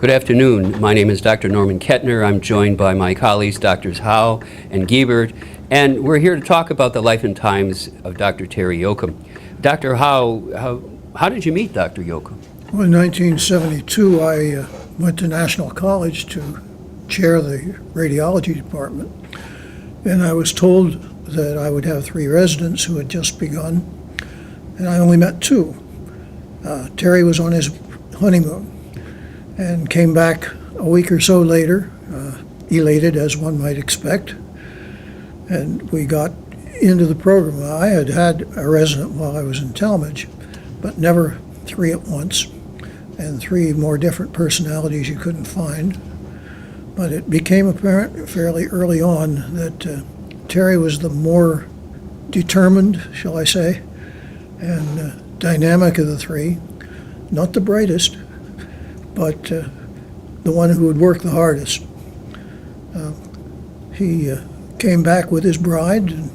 Good afternoon. My name is Dr. Norman Kettner. I'm joined by my colleagues, Drs. Howe and Guebert, and we're here to talk about the life and times of Dr. Terry Yochum. Dr. Howe, how did you meet Dr. Yochum? Well, in 1972, I went to National College to chair the radiology department, and I was told that I would have 3 residents who had just begun, and I only met 2. Terry was on his honeymoon and came back a week or so later, elated as one might expect, and we got into the program. I had had a resident while I was in Talmadge, but never 3 at once, and 3 more different personalities you couldn't find. But it became apparent fairly early on that Terry was the more determined, shall I say, and dynamic of the 3. Not the brightest, but the one who would work the hardest. He came back with his bride, and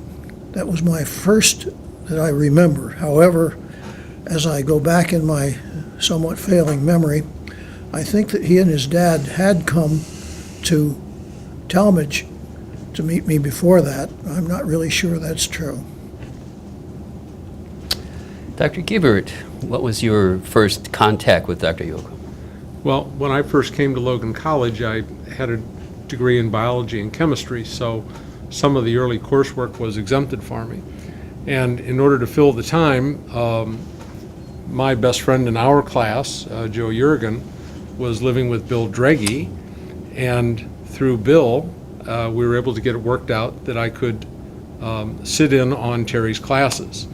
that was my first that I remember. However, as I go back in my somewhat failing memory, I think that he and his dad had come to Talmadge to meet me before that. I'm not really sure that's true. Dr. Guebert, what was your first contact with Dr. Yochum? Well, when I first came to Logan College, I had a degree in biology and chemistry, so some of the early coursework was exempted for me. And in order to fill the time, my best friend in our class, Joe Jurgen, was living with Bill Dregge, and through Bill, we were able to get it worked out that I could sit in on Terry's classes.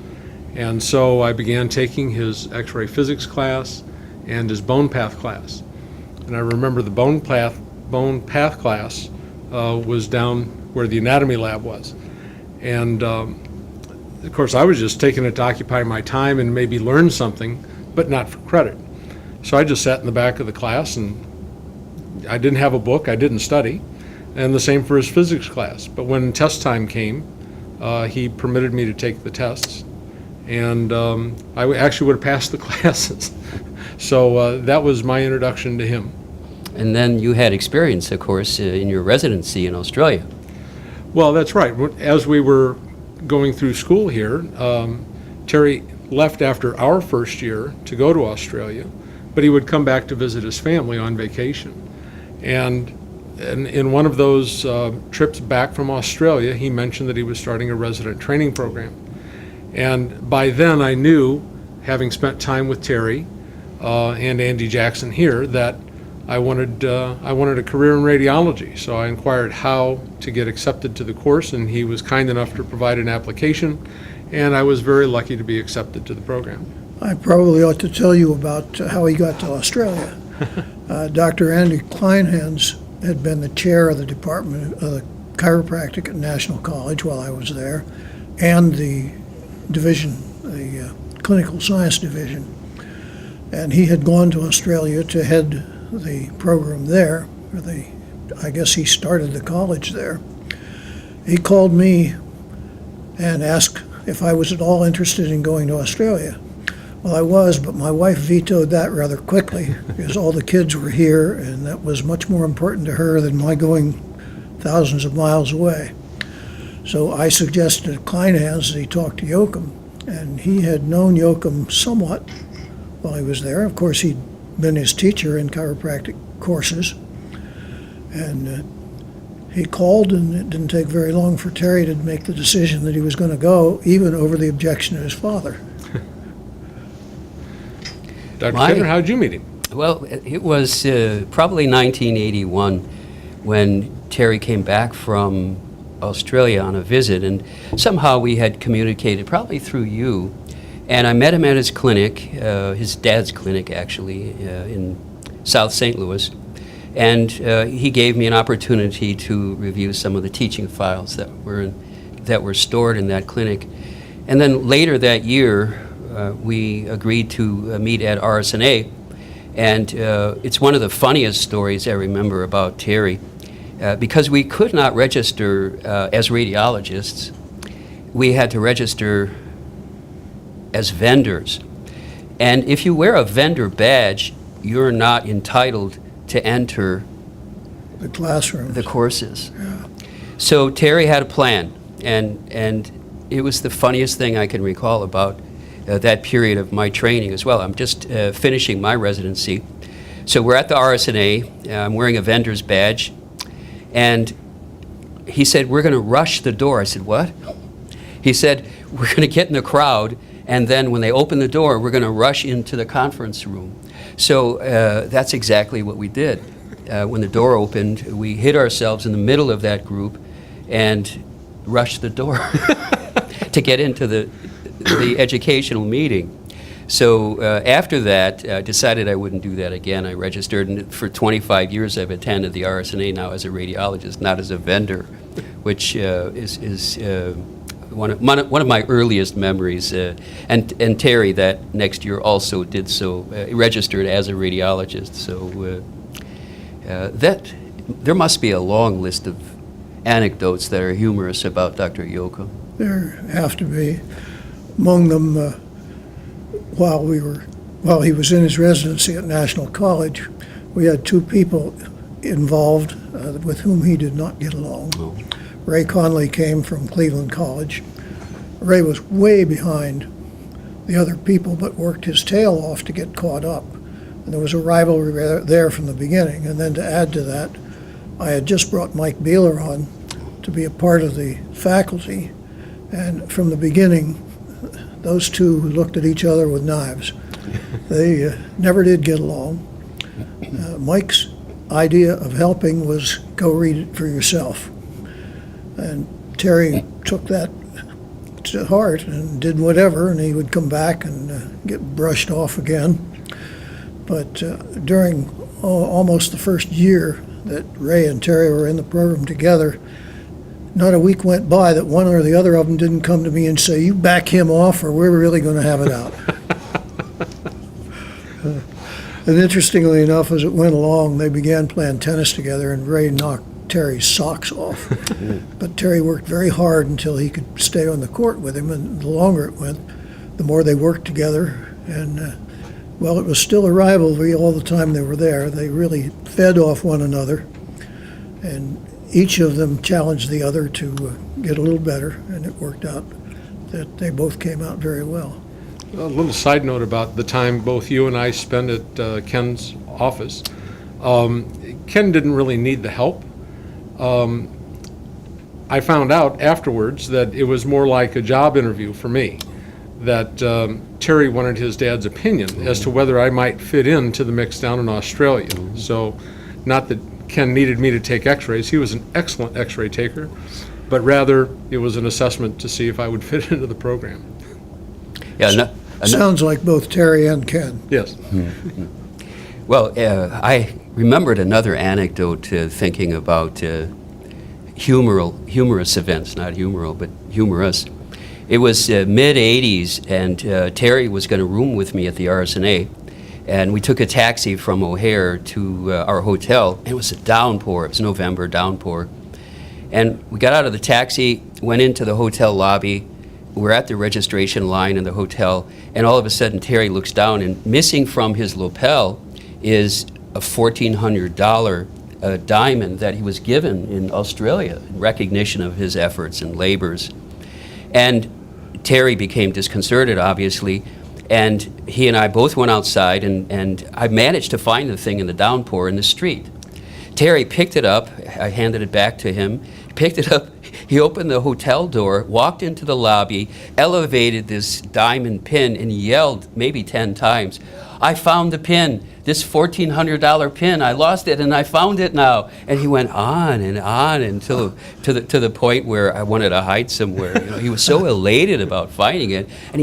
And so I began taking his X-ray physics class and his bone path class. And I remember the bone path class was down where the anatomy lab was. And of course I was just taking it to occupy my time and maybe learn something, but not for credit. So I just sat in the back of the class, and I didn't have a book, I didn't study, and the same for his physics class. But when test time came, he permitted me to take the tests, and I actually would have passed the classes. So that was my introduction to him. And then you had experience, of course, in your residency in Australia. Well, that's right. As we were going through school here, Terry left after our first year to go to Australia, but he would come back to visit his family on vacation. And in one of those trips back from Australia, he mentioned that he was starting a resident training program. And by then I knew, having spent time with Terry and Andy Jackson here, that I wanted a career in radiology. So I inquired how to get accepted to the course, and he was kind enough to provide an application, and I was very lucky to be accepted to the program. I probably ought to tell you about how he got to Australia. Dr. Andy Kleinhans had been the chair of the Department of the Chiropractic at National College while I was there, and the division, the Clinical Science Division. And he had gone to Australia to head the program there, I guess he started the college there. He called me and asked if I was at all interested in going to Australia. Well, I was, but my wife vetoed that rather quickly because all the kids were here, and that was much more important to her than my going thousands of miles away. So I suggested to Kleinhans that he talk to Yochum, and he had known Yochum somewhat while he was there. Of course, he'd been his teacher in chiropractic courses, and he called, and it didn't take very long for Terry to make the decision that he was going to go, even over the objection of his father. Dr. Kettner, how did you meet him? Well, it was probably 1981 when Terry came back from Australia on a visit, and somehow we had communicated, probably through you, and I met him at his clinic, his dad's clinic actually, in South St. Louis, and he gave me an opportunity to review some of the teaching files that were stored in that clinic. And then later that year, we agreed to meet at RSNA, and it's one of the funniest stories I remember about Terry, because we could not register as radiologists. We had to register as vendors. And if you wear a vendor badge, you're not entitled to enter The classroom. the courses. Yeah. So Terry had a plan, and it was the funniest thing I can recall about that period of my training as well. I'm just finishing my residency. So we're at the RSNA. I'm wearing a vendor's badge, and he said, "We're going to rush the door." I said, "What?" He said, "We're going to get in the crowd, and then when they open the door, we're going to rush into the conference room." So that's exactly what we did. When the door opened, we hid ourselves in the middle of that group and rushed the door to get into the educational meeting. So after that, I decided I wouldn't do that again. I registered, and for 25 years I've attended the RSNA now as a radiologist, not as a vendor, which is one of my earliest memories. And Terry, that next year, also did so, registered as a radiologist. So that there must be a long list of anecdotes that are humorous about Dr. Yochum. There have to be. Among them, while he was in his residency at National College, we had two people involved with whom he did not get along. Oh. Ray Conley came from Cleveland College. Ray was way behind the other people, but worked his tail off to get caught up. And there was a rivalry there from the beginning. And then to add to that, I had just brought Mike Beeler on to be a part of the faculty. And from the beginning, those two looked at each other with knives. They never did get along. Mike's idea of helping was go read it for yourself. And Terry took that to heart and did whatever, and he would come back and get brushed off again. But during almost the first year that Ray and Terry were in the program together, not a week went by that one or the other of them didn't come to me and say, "You back him off or we're really going to have it out." And interestingly enough, as it went along, they began playing tennis together, and Ray knocked Terry's socks off. But Terry worked very hard until he could stay on the court with him, and the longer it went, the more they worked together. And well, it was still a rivalry all the time they were there. They really fed off one another, and each of them challenged the other to get a little better, and it worked out that they both came out very well. A little side note about the time both you and I spent at Ken's office. Ken didn't really need the help. I found out afterwards that it was more like a job interview for me, that Terry wanted his dad's opinion as to whether I might fit into the mix down in Australia. So not that Ken needed me to take x-rays. He was an excellent x-ray taker, but rather it was an assessment to see if I would fit into the program. Yeah. Sounds like both Terry and Ken. Yes. Well, I remembered another anecdote thinking about humorous events, not humoral, but humorous. It was mid-'80s, and Terry was going to room with me at the RSNA, and we took a taxi from O'Hare to our hotel. It was a downpour. It was November, downpour. And we got out of the taxi, went into the hotel lobby. We're at the registration line in the hotel, and all of a sudden Terry looks down, and missing from his lapel is a $1,400 diamond that he was given in Australia in recognition of his efforts and labors. And Terry became disconcerted, obviously, and he and I both went outside, and I managed to find the thing in the downpour in the street. Terry picked it up. I handed it back to him. He picked it up. He opened the hotel door, walked into the lobby, elevated this diamond pin, and yelled maybe 10 times, "I found the pin, this $1,400 pin. I lost it, and I found it now." And he went on until to the point where I wanted to hide somewhere. You know, he was so elated about finding it, and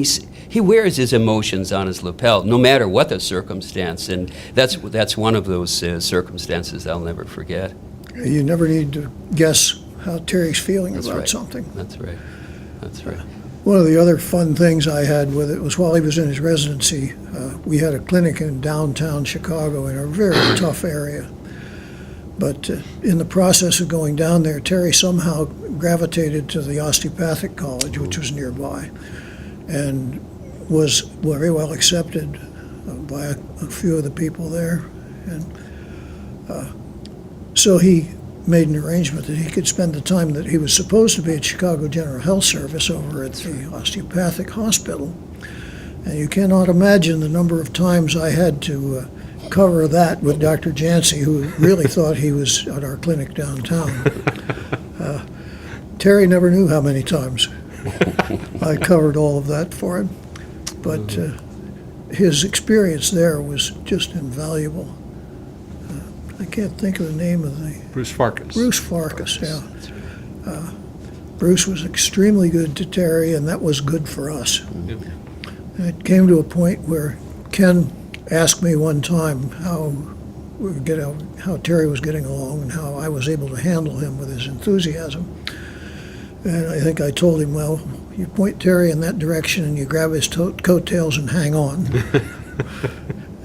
he wears his emotions on his lapel, no matter what the circumstance, and that's one of those circumstances I'll never forget. You never need to guess how Terry's feeling That's about right. something. That's right. That's right. One of the other fun things I had with it was while he was in his residency, we had a clinic in downtown Chicago in a very tough area. But in the process of going down there, Terry somehow gravitated to the osteopathic college, which was nearby, and was very well accepted by a few of the people there. And So he made an arrangement that he could spend the time that he was supposed to be at Chicago General Health Service over at the osteopathic hospital. And you cannot imagine the number of times I had to cover that with Dr. Jancy, who really thought he was at our clinic downtown. Terry never knew how many times I covered all of that for him. But his experience there was just invaluable. I can't think of the name of the... Bruce Farkas. Bruce Farkas, yeah. Bruce was extremely good to Terry, and that was good for us. Yeah. And it came to a point where Ken asked me one time how Terry was getting along and how I was able to handle him with his enthusiasm. And I think I told him, well, you point Terry in that direction and you grab his coattails and hang on.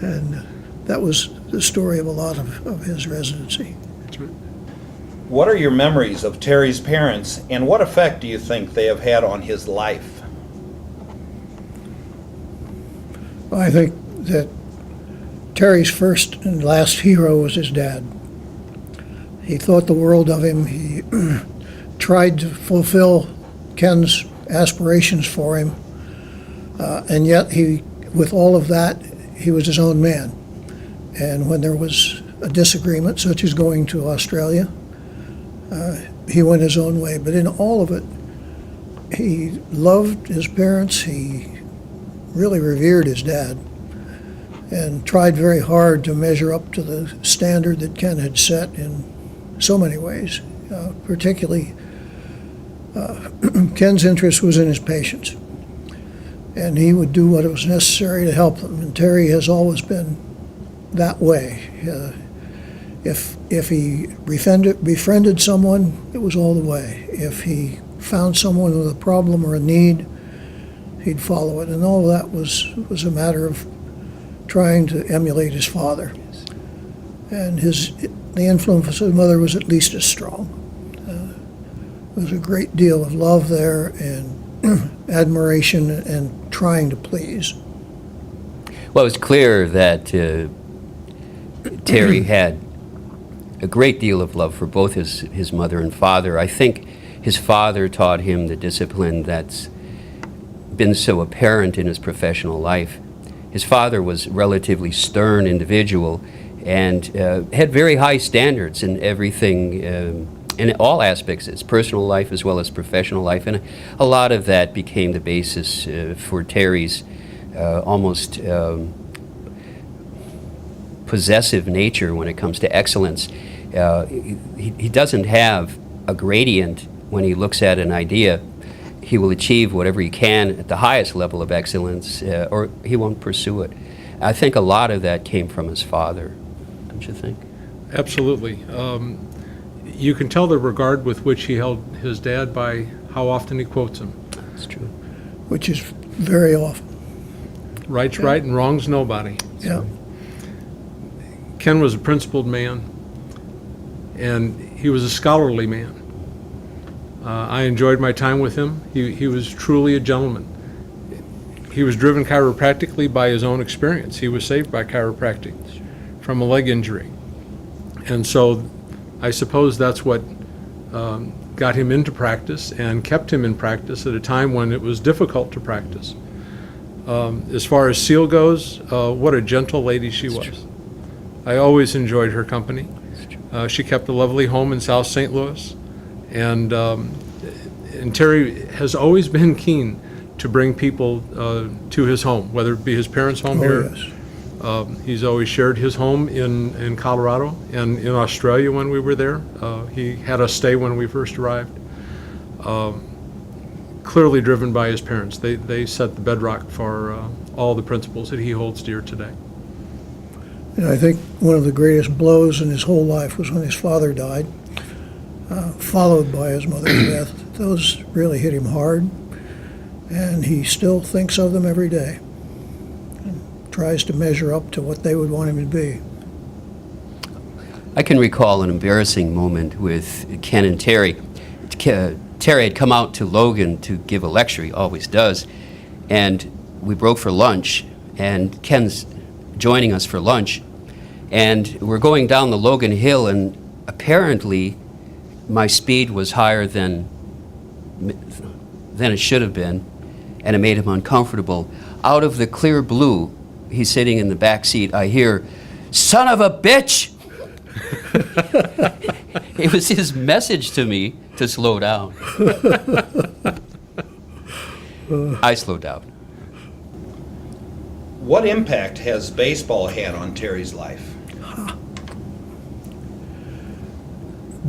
And that was the story of a lot of his residency. That's right. What are your memories of Terry's parents, and what effect do you think they have had on his life? I think that Terry's first and last hero was his dad. He thought the world of him. He tried to fulfill Ken's aspirations for him, and yet with all of that, he was his own man. And when there was a disagreement, such as going to Australia, he went his own way. But in all of it, he loved his parents. He really revered his dad and tried very hard to measure up to the standard that Ken had set in so many ways. Particularly, Ken's interest was in his patients, and he would do what was necessary to help them. And Terry has always been that way. If he befriended someone, it was all the way. If he found someone with a problem or a need, he'd follow it. And all of that was a matter of trying to emulate his father. And the influence of his mother was at least as strong. There was a great deal of love there and admiration and trying to please. Well, it's clear that Terry had a great deal of love for both his mother and father. I think his father taught him the discipline that's been so apparent in his professional life. His father was a relatively stern individual and had very high standards in everything, in all aspects, his personal life as well as professional life. And a lot of that became the basis for Terry's almost possessive nature when it comes to excellence. He doesn't have a gradient when he looks at an idea. He will achieve whatever he can at the highest level of excellence, or he won't pursue it. I think a lot of that came from his father, don't you think? Absolutely. You can tell the regard with which he held his dad by how often he quotes him. That's true. Which is very often. Right's right and wrong's nobody. Yeah. Ken was a principled man, and he was a scholarly man. I enjoyed my time with him. He was truly a gentleman. He was driven chiropractically by his own experience. He was saved by chiropractic from a leg injury. And so I suppose that's what got him into practice and kept him in practice at a time when it was difficult to practice. As far as Seal goes, what a gentle lady she was. I always enjoyed her company. She kept a lovely home in South St. Louis, and Terry has always been keen to bring people to his home, whether it be his parents' home here. Yes. He's always shared his home in Colorado and in Australia when we were there. He had us stay when we first arrived. Clearly driven by his parents. They set the bedrock for all the principles that he holds dear today. And I think one of the greatest blows in his whole life was when his father died, followed by his mother's death. Those really hit him hard, and he still thinks of them every day and tries to measure up to what they would want him to be. I can recall an embarrassing moment with Ken and Terry. Terry had come out to Logan to give a lecture, he always does, and we broke for lunch, and Ken's joining us for lunch, and we're going down the Logan Hill, and apparently my speed was higher than it should have been, and it made him uncomfortable. Out of the clear blue, he's sitting in the back seat, I hear, "Son of a bitch!" It was his message to me to slow down. I slowed down. What impact has baseball had on Terry's life?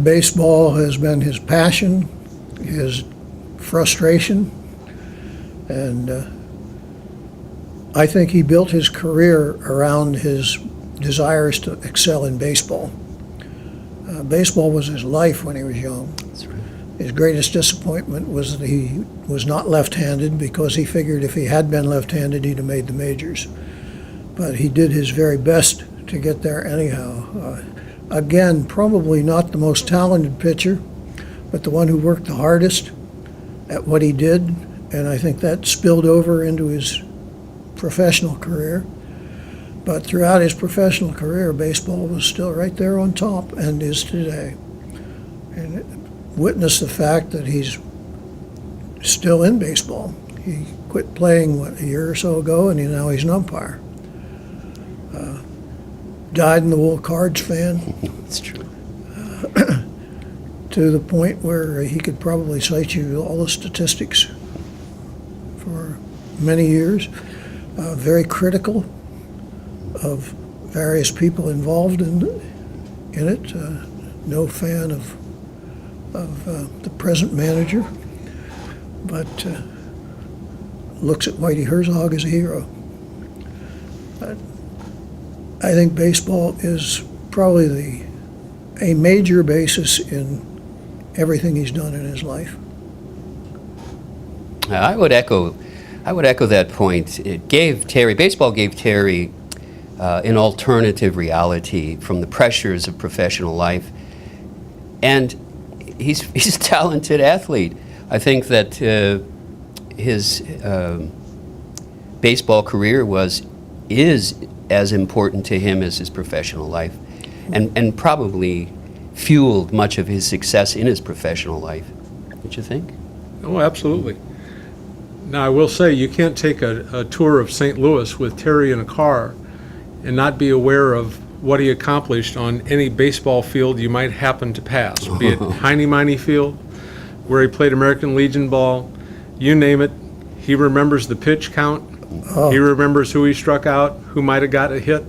Baseball has been his passion, his frustration, and I think he built his career around his desires to excel in baseball. Baseball was his life when he was young. That's right. His greatest disappointment was that he was not left-handed, because he figured if he had been left-handed, he'd have made the majors. But he did his very best to get there anyhow. Again, probably not the most talented pitcher, but the one who worked the hardest at what he did, and I think that spilled over into his professional career. But throughout his professional career, baseball was still right there on top, and is today. And witness the fact that he's still in baseball. He quit playing, a year or so ago, and now he's an umpire. Dyed-in-the-wool Cards fan, That's true. to the point where he could probably cite you all the statistics for many years. Very critical of various people involved in it. No fan of the present manager, but looks at Whitey Herzog as a hero. I think baseball is probably a major basis in everything he's done in his life. I would echo that point. Baseball gave Terry an alternative reality from the pressures of professional life, and he's a talented athlete. I think that his baseball career is as important to him as his professional life, and probably fueled much of his success in his professional life. Don't you think? Oh, absolutely. Now, I will say, you can't take a tour of St. Louis with Terry in a car and not be aware of what he accomplished on any baseball field you might happen to pass, be it Heine-Miney Field, where he played American Legion ball, you name it. He remembers the pitch count. He remembers who he struck out, who might have got a hit.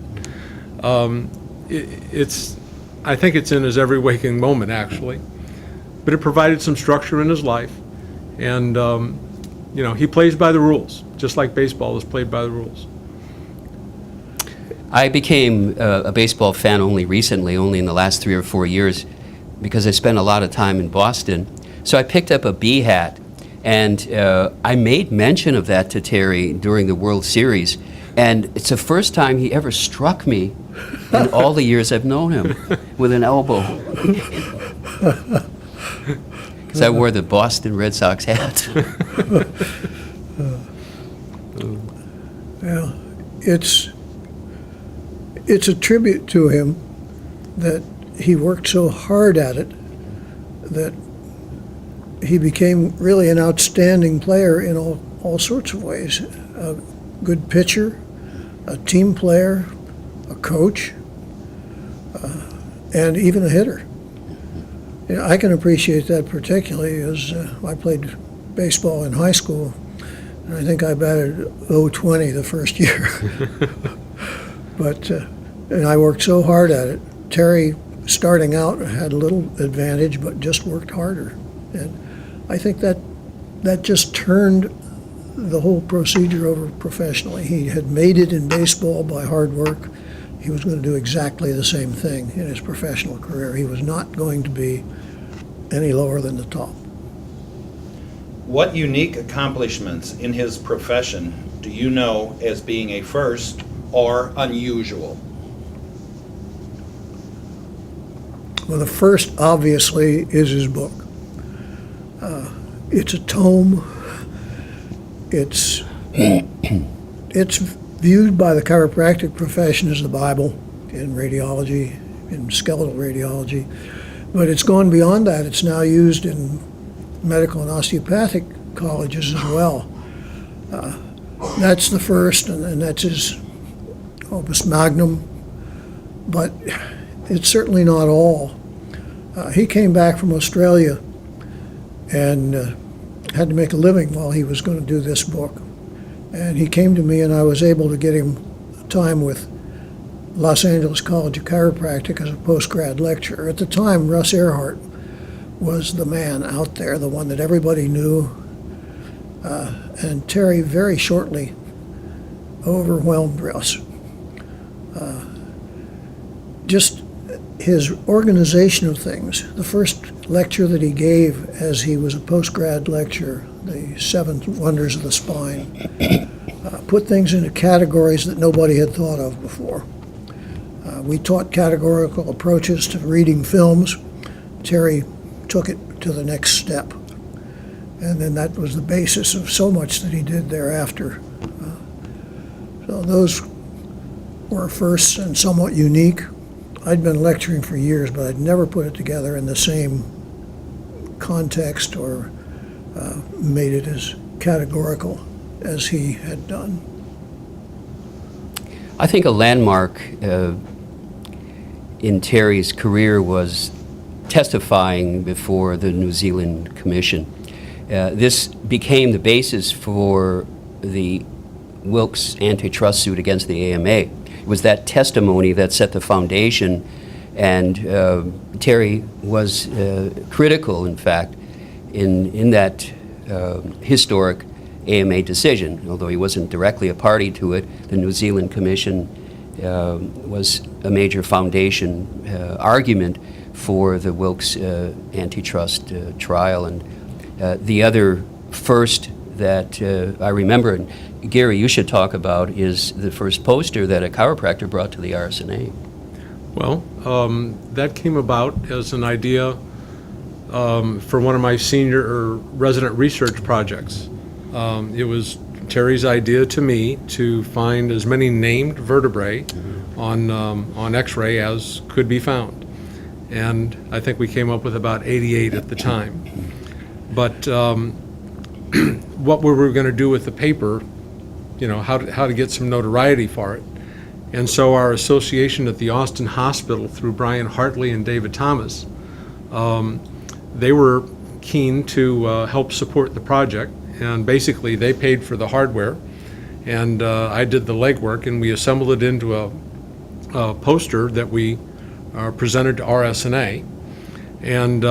I think it's in his every waking moment, actually. But it provided some structure in his life. And, he plays by the rules, just like baseball is played by the rules. I became a baseball fan only recently, only in the last 3 or 4 years, because I spent a lot of time in Boston. So I picked up a B hat, and I made mention of that to Terry during the World Series. And it's the first time he ever struck me in all the years I've known him with an elbow. Because I wore the Boston Red Sox hat. Well, it's a tribute to him that he worked so hard at it that he became really an outstanding player in all sorts of ways. A good pitcher, a team player, a coach, and even a hitter. I can appreciate that particularly, as I played baseball in high school, and I think I batted .020 the first year. But and I worked so hard at it. Terry, starting out, had a little advantage, but just worked harder. And I think that just turned the whole procedure over professionally. He had made it in baseball by hard work. He was going to do exactly the same thing in his professional career. He was not going to be any lower than the top. What unique accomplishments in his profession do you know as being a first or unusual? Well, the first, obviously, is his book. It's a tome. It's viewed by the chiropractic profession as the Bible in radiology, in skeletal radiology. But it's gone beyond that. It's now used in medical and osteopathic colleges as well. That's the first, and that's his opus magnum, but it's certainly not all. He came back from Australia and had to make a living while he was going to do this book. And he came to me, and I was able to get him time with Los Angeles College of Chiropractic as a post-grad lecturer. At the time, Russ Earhart was the man out there, the one that everybody knew. And Terry very shortly overwhelmed Russ. Just his organization of things. The first lecture that he gave as he was a post-grad lecturer, the 7 Wonders of the Spine, put things into categories that nobody had thought of before. We taught categorical approaches to reading films. Terry took it to the next step. And then that was the basis of so much that he did thereafter. So those were firsts and somewhat unique. I'd been lecturing for years, but I'd never put it together in the same context or made it as categorical as he had done. I think a landmark in Terry's career was testifying before the New Zealand Commission. This became the basis for the Wilkes antitrust suit against the AMA. It was that testimony that set the foundation, and Terry was critical, in fact, in that historic AMA decision. Although he wasn't directly a party to it, the New Zealand Commission was a major foundation argument for the Wilkes antitrust trial. And the other first that I remember, and Gary, you should talk about, is the first poster that a chiropractor brought to the RSNA. Well, that came about as an idea for one of my senior or resident research projects. It was Terry's idea to me to find as many named vertebrae on X-ray as could be found. And I think we came up with about 88 at the time. But what we were going to do with the paper, you know, how to get some notoriety for it. And so our association at the Austin Hospital, through Brian Hartley and David Thomas, they were keen to help support the project. And basically, they paid for the hardware, and I did the legwork, and we assembled it into a poster that we presented to RSNA. And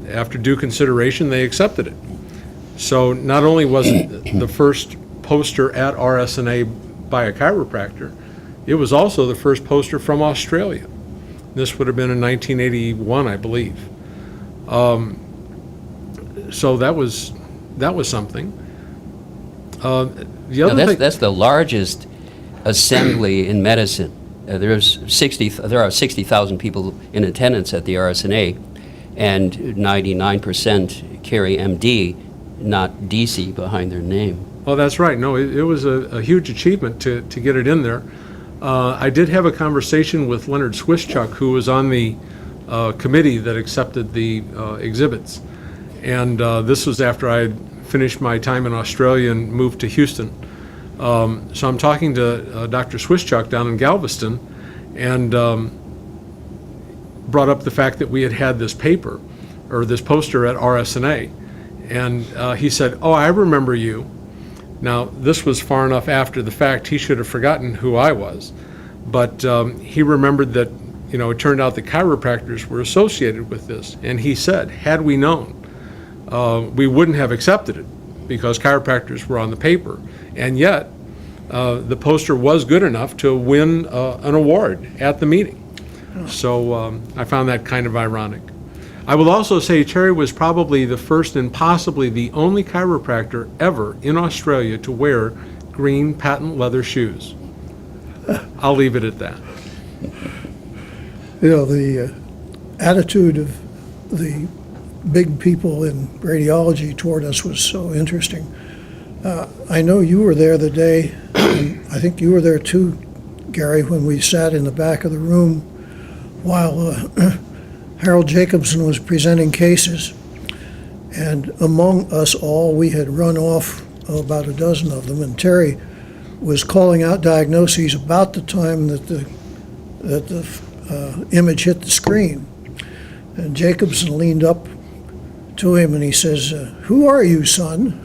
after due consideration, they accepted it. So not only was it the first poster at RSNA by a chiropractor, it was also the first poster from Australia. This would have been in 1981, I believe. So that was something. The other thing, That's the largest assembly in medicine. There are 60,000 people in attendance at the RSNA, and 99% carry MD, not DC, behind their name. well, that's right. No, it was a huge achievement to get it in there. I did have a conversation with Leonard Swisschuk, who was on the committee that accepted the exhibits. And this was after I had finished my time in Australia and moved to Houston. So I'm talking to Dr. Swisschuk down in Galveston, and brought up the fact that we had had this paper, or this poster at RSNA. And he said, "Oh, I remember you." Now, this was far enough after the fact, he should have forgotten who I was. But he remembered that, you know, it turned out the chiropractors were associated with this. And he said, had we known, we wouldn't have accepted it, because chiropractors were on the paper. And yet, the poster was good enough to win an award at the meeting. So I found that kind of ironic. I will also say Terry was probably the first and possibly the only chiropractor ever in Australia to wear green patent leather shoes. I'll leave it at that. You know, the attitude of the big people in radiology toward us was so interesting. I know you were there the day, and I think you were there too, Gary, when we sat in the back of the room while Harold Jacobson was presenting cases, and among us all, we had run off about a dozen of them, and Terry was calling out diagnoses about the time that the image hit the screen. And Jacobson leaned up to him and he says, "Who are you, son?"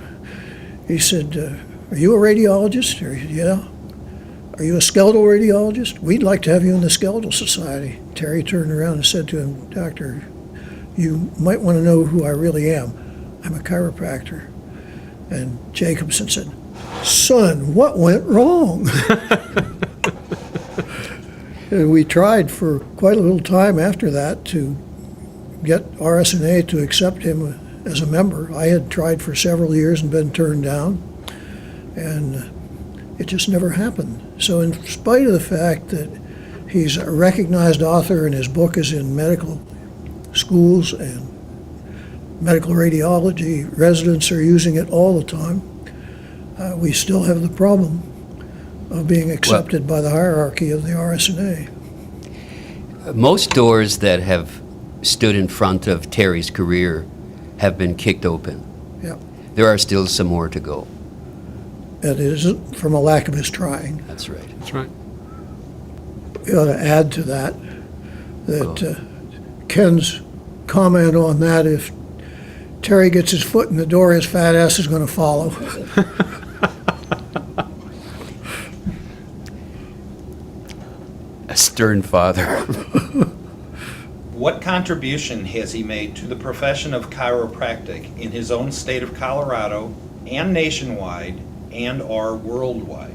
He said, "Are you a radiologist?" Or, "Yeah." "Are you a skeletal radiologist? We'd like to have you in the Skeletal Society." Terry turned around and said to him, "Doctor, you might want to know who I really am. I'm a chiropractor." And Jacobson said, "Son, what went wrong?" And we tried for quite a little time after that to get RSNA to accept him as a member. I had tried for several years and been turned down, and it just never happened. So in spite of the fact that he's a recognized author and his book is in medical schools and medical radiology residents are using it all the time, we still have the problem of being accepted by the hierarchy of the RSNA. Most doors that have stood in front of Terry's career have been kicked open. Yeah. There are still some more to go. It isn't from a lack of his trying. That's right. That's right. We ought to add to that Ken's comment on that, if Terry gets his foot in the door, his fat ass is going to follow. A stern father. What contribution has he made to the profession of chiropractic in his own state of Colorado and nationwide and/or worldwide?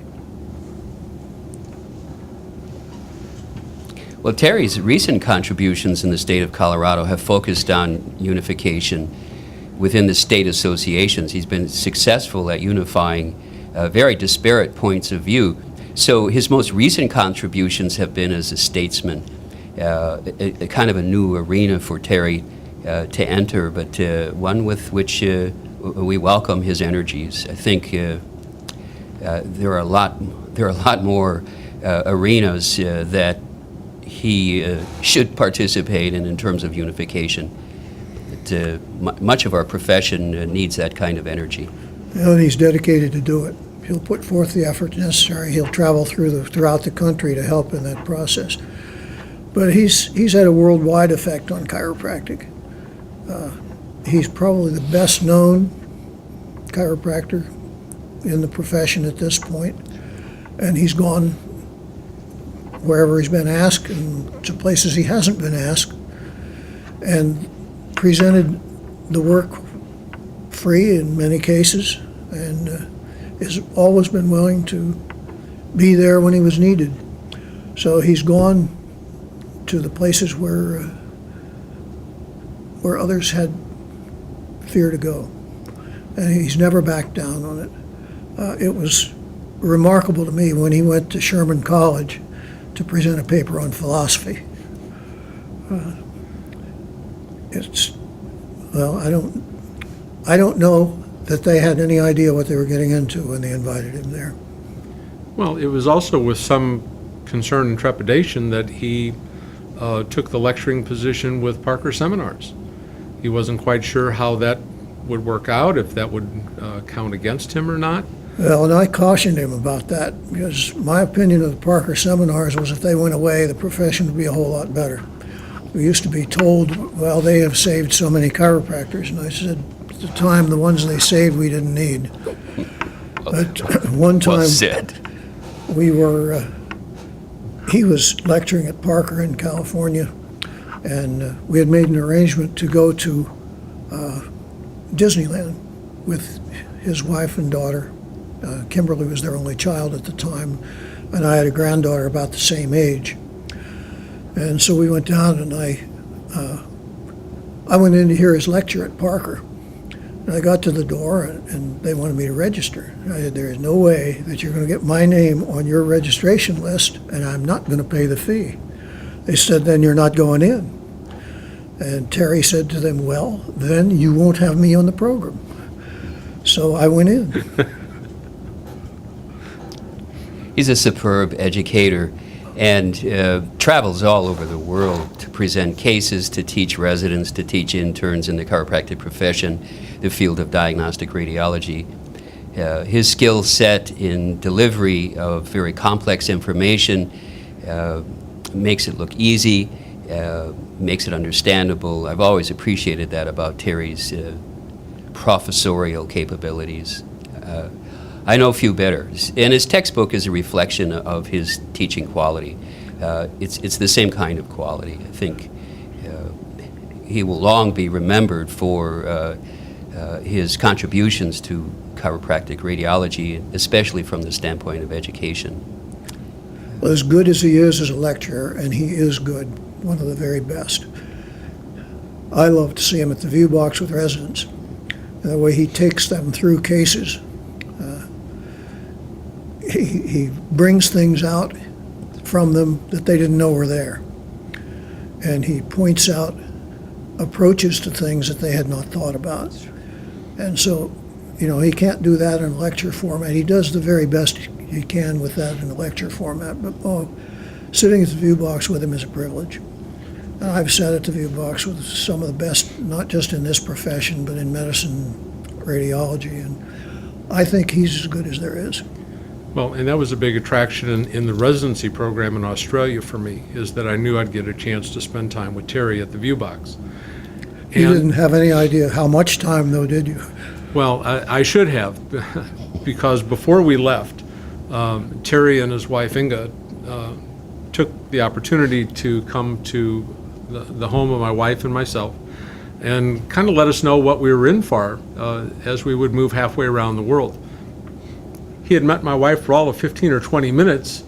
Well, Terry's recent contributions in the state of Colorado have focused on unification within the state associations. He's been successful at unifying very disparate points of view. So his most recent contributions have been as a statesman, a kind of a new arena for Terry to enter, but one with which we welcome his energies. I think there are a lot more arenas that he should participate in terms of unification. Much of our profession needs that kind of energy. And he's dedicated to do it. He'll put forth the effort necessary. He'll travel throughout the country to help in that process. But he's had a worldwide effect on chiropractic. He's probably the best known chiropractor in the profession at this point, and he's gone wherever he's been asked and to places he hasn't been asked, and presented the work free in many cases, and has always been willing to be there when he was needed. So he's gone to the places where others had fear to go, and he's never backed down on it. It was remarkable to me when he went to Sherman College to present a paper on philosophy. I don't know that they had any idea what they were getting into when they invited him there. Well, it was also with some concern and trepidation that he took the lecturing position with Parker Seminars. He wasn't quite sure how that would work out, if that would count against him or not. Well, and I cautioned him about that, because my opinion of the Parker Seminars was if they went away, the profession would be a whole lot better. We used to be told, well, they have saved so many chiropractors, and I said, at the time, the ones they saved we didn't need. But one time, Well said. he was lecturing at Parker in California, and we had made an arrangement to go to Disneyland with his wife and daughter. Kimberly was their only child at the time, and I had a granddaughter about the same age. And so we went down, and I went in to hear his lecture at Parker. And I got to the door, and they wanted me to register. I said, there is no way that you're going to get my name on your registration list, and I'm not going to pay the fee. They said, then you're not going in. And Terry said to them, well, then you won't have me on the program. So I went in. He's a superb educator. and travels all over the world to present cases, to teach residents, to teach interns in the chiropractic profession, the field of diagnostic radiology. His skill set in delivery of very complex information makes it look easy, makes it understandable. I've always appreciated that about Terry's professorial capabilities. I know few better, and his textbook is a reflection of his teaching quality. It's the same kind of quality. I think he will long be remembered for his contributions to chiropractic radiology, especially from the standpoint of education. Well, as good as he is as a lecturer, and he is good, one of the very best, I love to see him at the view box with residents, and the way he takes them through cases. He brings things out from them that they didn't know were there, and he points out approaches to things that they had not thought about. And so, he can't do that in a lecture format. He does the very best he can with that in a lecture format, but sitting at the view box with him is a privilege. And I've sat at the view box with some of the best, not just in this profession, but in medicine, radiology, and I think he's as good as there is. Well, and that was a big attraction in the residency program in Australia for me, is that I knew I'd get a chance to spend time with Terry at the view box. You didn't have any idea how much time, though, did you? Well, I should have, because before we left, Terry and his wife Inga took the opportunity to come to the home of my wife and myself and kind of let us know what we were in for as we would move halfway around the world. He had met my wife for all of 15 or 20 minutes,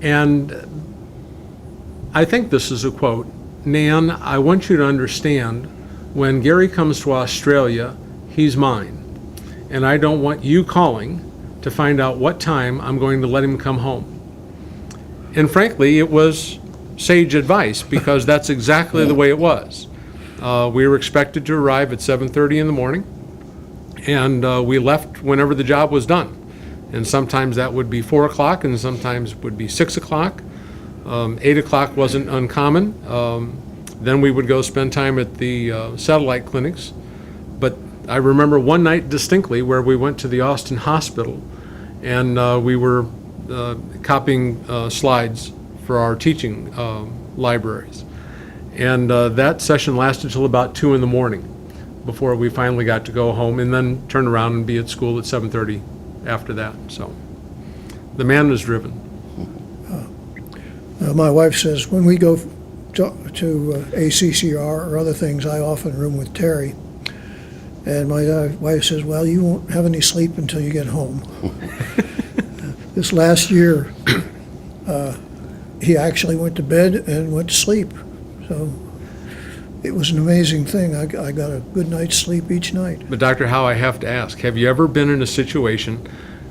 and I think this is a quote, "Nan, I want you to understand, when Gary comes to Australia, he's mine. And I don't want you calling to find out what time I'm going to let him come home." And frankly, it was sage advice, because that's exactly the way it was. We were expected to arrive at 7:30 in the morning, and we left whenever the job was done. And sometimes that would be 4 o'clock, and sometimes it would be 6 o'clock. 8 o'clock wasn't uncommon. Then we would go spend time at the satellite clinics. But I remember one night distinctly where we went to the Austin Hospital, and we were copying slides for our teaching libraries. And that session lasted till about 2 in the morning before we finally got to go home and then turn around and be at school at 7:30 after that. So the man was driven. My wife says when we go to ACCR or other things, I often room with Terry. And my wife says, "Well, you won't have any sleep until you get home." This last year, he actually went to bed and went to sleep. So it was an amazing thing. I got a good night's sleep each night. But Dr. Howe, I have to ask, have you ever been in a situation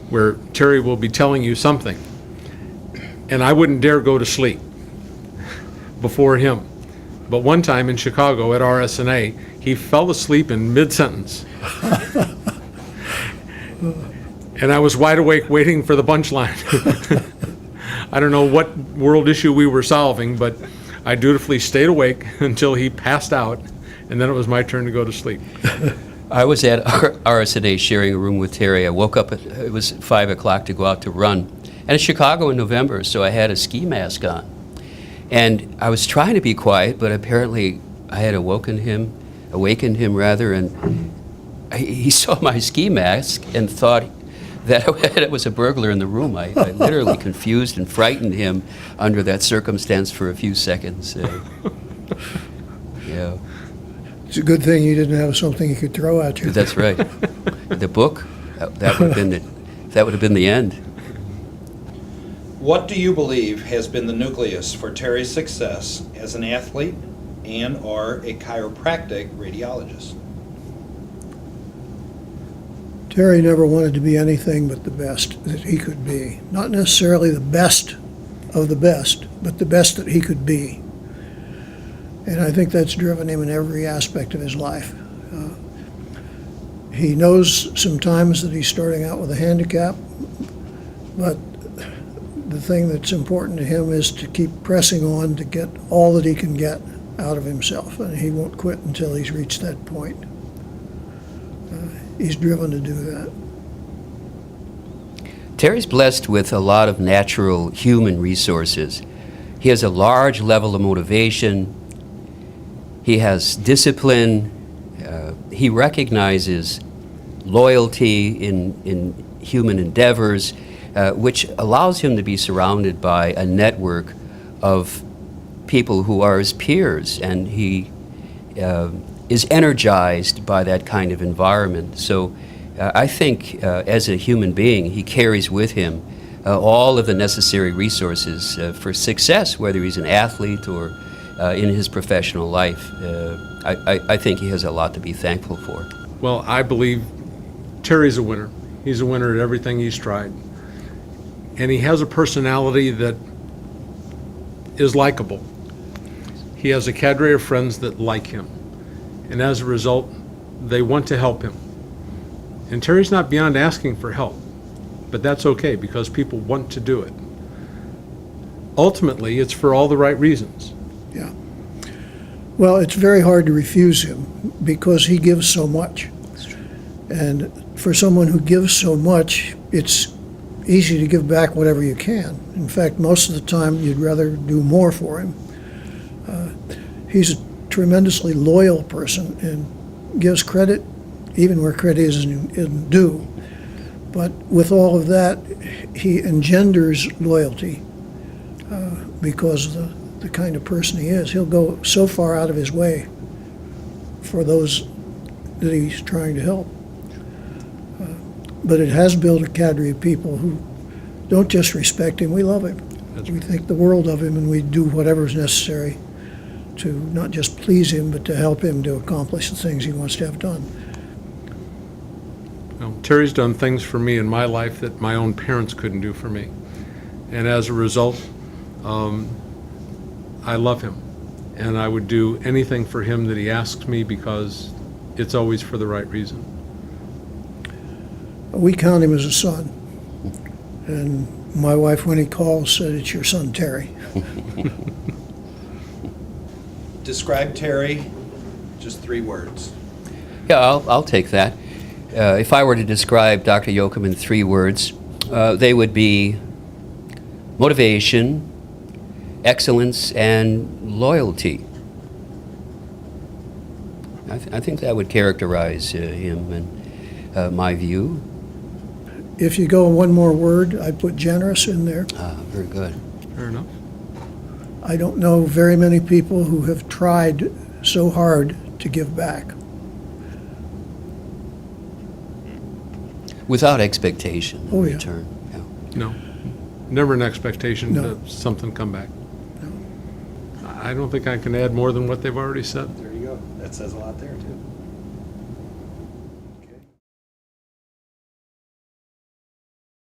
where Terry will be telling you something, and I wouldn't dare go to sleep before him? But one time in Chicago at RSNA, he fell asleep in mid-sentence. And I was wide awake waiting for the punchline. I don't know what world issue we were solving, but I dutifully stayed awake until he passed out, and then it was my turn to go to sleep. I was at RSNA sharing a room with Terry. I woke up, it was 5 o'clock to go out to run. And it's Chicago in November, so I had a ski mask on. And I was trying to be quiet, but apparently I had awakened him, and he saw my ski mask and thought that it was a burglar in the room. I literally confused and frightened him under that circumstance for a few seconds. Yeah. It's a good thing you didn't have something he could throw at you. That's right. The book, that would have been the end. What do you believe has been the nucleus for Terry's success as an athlete and/or a chiropractic radiologist? Terry never wanted to be anything but the best that he could be. Not necessarily the best of the best, but the best that he could be. And I think that's driven him in every aspect of his life. He knows sometimes that he's starting out with a handicap, but the thing that's important to him is to keep pressing on to get all that he can get out of himself, and he won't quit until he's reached that point. He's driven to do that. Terry's blessed with a lot of natural human resources. He has a large level of motivation. He has discipline. He recognizes loyalty in human endeavors, which allows him to be surrounded by a network of people who are his peers, and he is energized by that kind of environment. So I think as a human being, he carries with him all of the necessary resources for success, whether he's an athlete or in his professional life. I think he has a lot to be thankful for. Well, I believe Terry's a winner. He's a winner at everything he's tried. And he has a personality that is likable. He has a cadre of friends that like him. And as a result, they want to help him. And Terry's not beyond asking for help, but that's okay because people want to do it. Ultimately, it's for all the right reasons. Yeah. Well, it's very hard to refuse him because he gives so much. And for someone who gives so much, it's easy to give back whatever you can. In fact, most of the time, you'd rather do more for him. He's a tremendously loyal person and gives credit even where credit isn't due. But with all of that, he engenders loyalty because of the kind of person he is. He'll go so far out of his way for those that he's trying to help. But it has built a cadre of people who don't just respect him, we love him. We think the world of him, and we do whatever's necessary to not just please him, but to help him to accomplish the things he wants to have done. Well, Terry's done things for me in my life that my own parents couldn't do for me. And as a result, I love him. And I would do anything for him that he asks me because it's always for the right reason. We count him as a son. And my wife, when he calls, said, "It's your son, Terry." Describe Terry, just 3 words. Yeah, I'll take that. If I were to describe Dr. Yochum in 3 words, they would be motivation, excellence, and loyalty. I think that would characterize him in my view. If you go one more word, I'd put generous in there. Very good. Fair enough. I don't know very many people who have tried so hard to give back. Without expectation in Oh, yeah. return. Yeah. No, never an expectation No. that something come back. I don't think I can add more than what they've already said. There you go. That says a lot there, too.